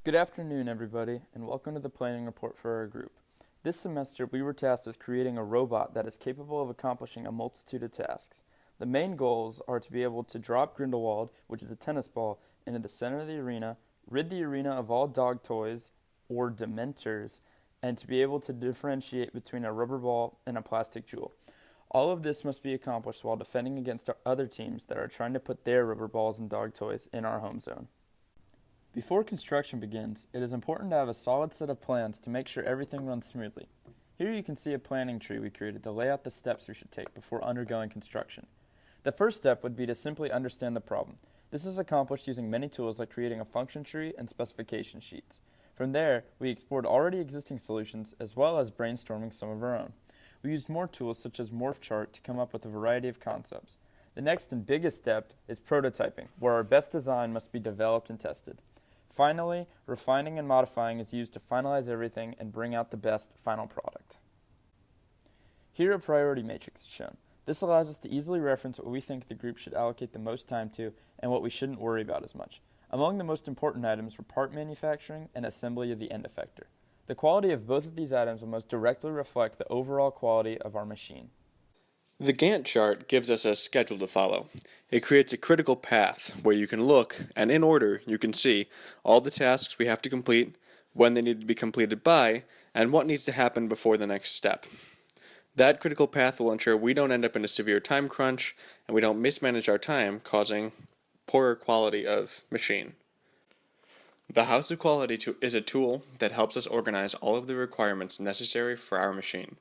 Good afternoon, everybody, and welcome to the planning report for our group. This semester, we were tasked with creating a robot that is capable of accomplishing a multitude of tasks. The main goals are to be able to drop Grindelwald, which is a tennis ball, into the center of the arena, rid the arena of all dog toys or dementors, and to be able to differentiate between a rubber ball and a plastic jewel. All of this must be accomplished while defending against other teams that are trying to put their rubber balls and dog toys in our home zone. Before construction begins, it is important to have a solid set of plans to make sure everything runs smoothly. Here you can see a planning tree we created to lay out the steps we should take before undergoing construction. The first step would be to simply understand the problem. This is accomplished using many tools like creating a function tree and specification sheets. From there, we explored already existing solutions as well as brainstorming some of our own. We used more tools such as MorphChart to come up with a variety of concepts. The next and biggest step is prototyping, where our best design must be developed and tested. Finally, refining and modifying is used to finalize everything and bring out the best final product. Here a priority matrix is shown. This allows us to easily reference what we think the group should allocate the most time to and what we shouldn't worry about as much. Among the most important items were part manufacturing and assembly of the end effector. The quality of both of these items will most directly reflect the overall quality of our machine. The Gantt chart gives us a schedule to follow. It creates a critical path where you can look, and in order, you can see all the tasks we have to complete, when they need to be completed by, and what needs to happen before the next step. That critical path will ensure we don't end up in a severe time crunch, and we don't mismanage our time, causing poorer quality of machine. The House of Quality is a tool that helps us organize all of the requirements necessary for our machine.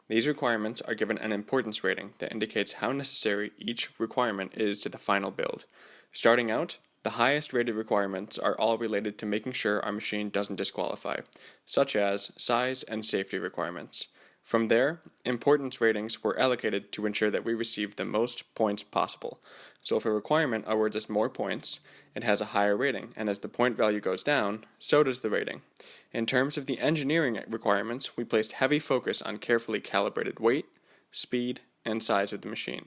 These requirements are given an importance rating that indicates how necessary each requirement is to the final build. Starting out, the highest rated requirements are all related to making sure our machine doesn't disqualify, such as size and safety requirements. From there, importance ratings were allocated to ensure that we receive the most points possible. So if a requirement awards us more points, it has a higher rating, and as the point value goes down, so does the rating. In terms of the engineering requirements, we placed heavy focus on carefully calibrated weight, speed, and size of the machine.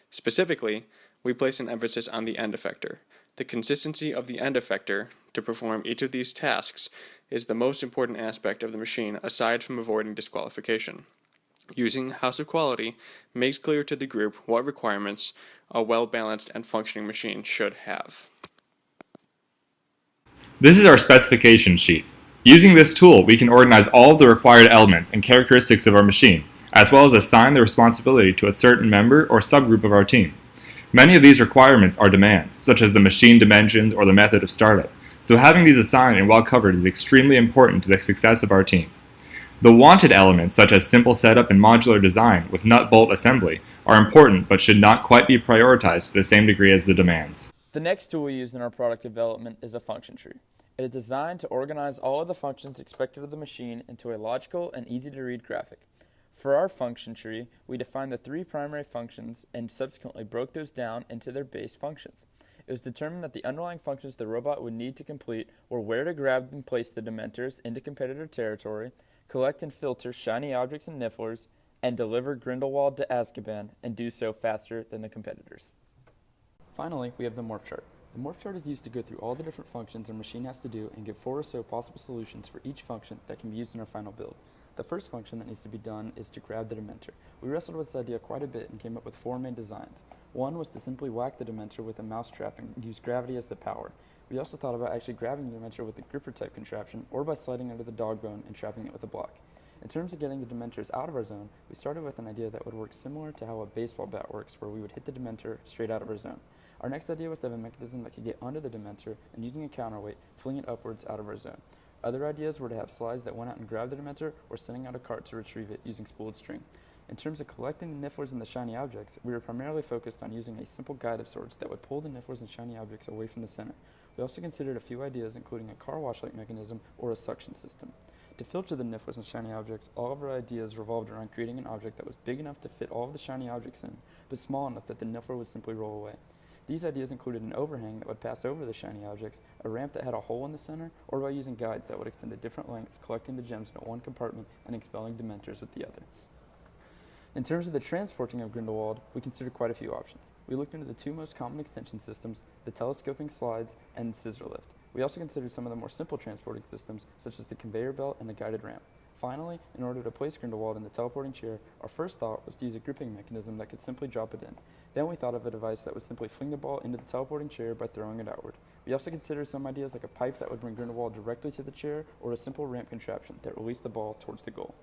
Specifically, we place an emphasis on the end effector. The consistency of the end effector to perform each of these tasks is the most important aspect of the machine aside from avoiding disqualification. Using House of Quality makes clear to the group what requirements a well-balanced and functioning machine should have. This is our specification sheet. Using this tool, we can organize all of the required elements and characteristics of our machine, as well as assign the responsibility to a certain member or subgroup of our team. Many of these requirements are demands, such as the machine dimensions or the method of startup, so having these assigned and well covered is extremely important to the success of our team. The wanted elements, such as simple setup and modular design with nut-bolt assembly, are important but should not quite be prioritized to the same degree as the demands. The next tool we use in our product development is a function tree. It is designed to organize all of the functions expected of the machine into a logical and easy-to-read graphic. For our function tree, we defined the three primary functions and subsequently broke those down into their base functions. It was determined that the underlying functions the robot would need to complete were where to grab and place the dementors into competitor territory, collect and filter shiny objects and nifflers, and deliver Grindelwald to Azkaban and do so faster than the competitors. Finally, we have the morph chart. The morph chart is used to go through all the different functions our machine has to do and give 4 or so possible solutions for each function that can be used in our final build. The first function that needs to be done is to grab the Dementor. We wrestled with this idea quite a bit and came up with 4 main designs. One was to simply whack the Dementor with a mousetrap and use gravity as the power. We also thought about actually grabbing the Dementor with a gripper type contraption or by sliding under the dog bone and trapping it with a block. In terms of getting the Dementors out of our zone, we started with an idea that would work similar to how a baseball bat works, where we would hit the Dementor straight out of our zone. Our next idea was to have a mechanism that could get under the Dementor and using a counterweight, fling it upwards out of our zone. Other ideas were to have slides that went out and grabbed the Dementor or sending out a cart to retrieve it using spooled string. In terms of collecting the nifflers and the shiny objects, we were primarily focused on using a simple guide of sorts that would pull the nifflers and shiny objects away from the center. We also considered a few ideas, including a car wash-like mechanism or a suction system. To filter the nifflers and shiny objects, all of our ideas revolved around creating an object that was big enough to fit all of the shiny objects in, but small enough that the niffler would simply roll away. These ideas included an overhang that would pass over the shiny objects, a ramp that had a hole in the center, or by using guides that would extend to different lengths, collecting the gems in one compartment and expelling Dementors with the other. In terms of the transporting of Grindelwald, we considered quite a few options. We looked into the 2 most common extension systems, the telescoping slides and the scissor lift. We also considered some of the more simple transporting systems, such as the conveyor belt and the guided ramp. Finally, in order to place Grindelwald in the teleporting chair, our first thought was to use a gripping mechanism that could simply drop it in. Then we thought of a device that would simply fling the ball into the teleporting chair by throwing it outward. We also considered some ideas like a pipe that would bring Grindelwald directly to the chair, or a simple ramp contraption that released the ball towards the goal.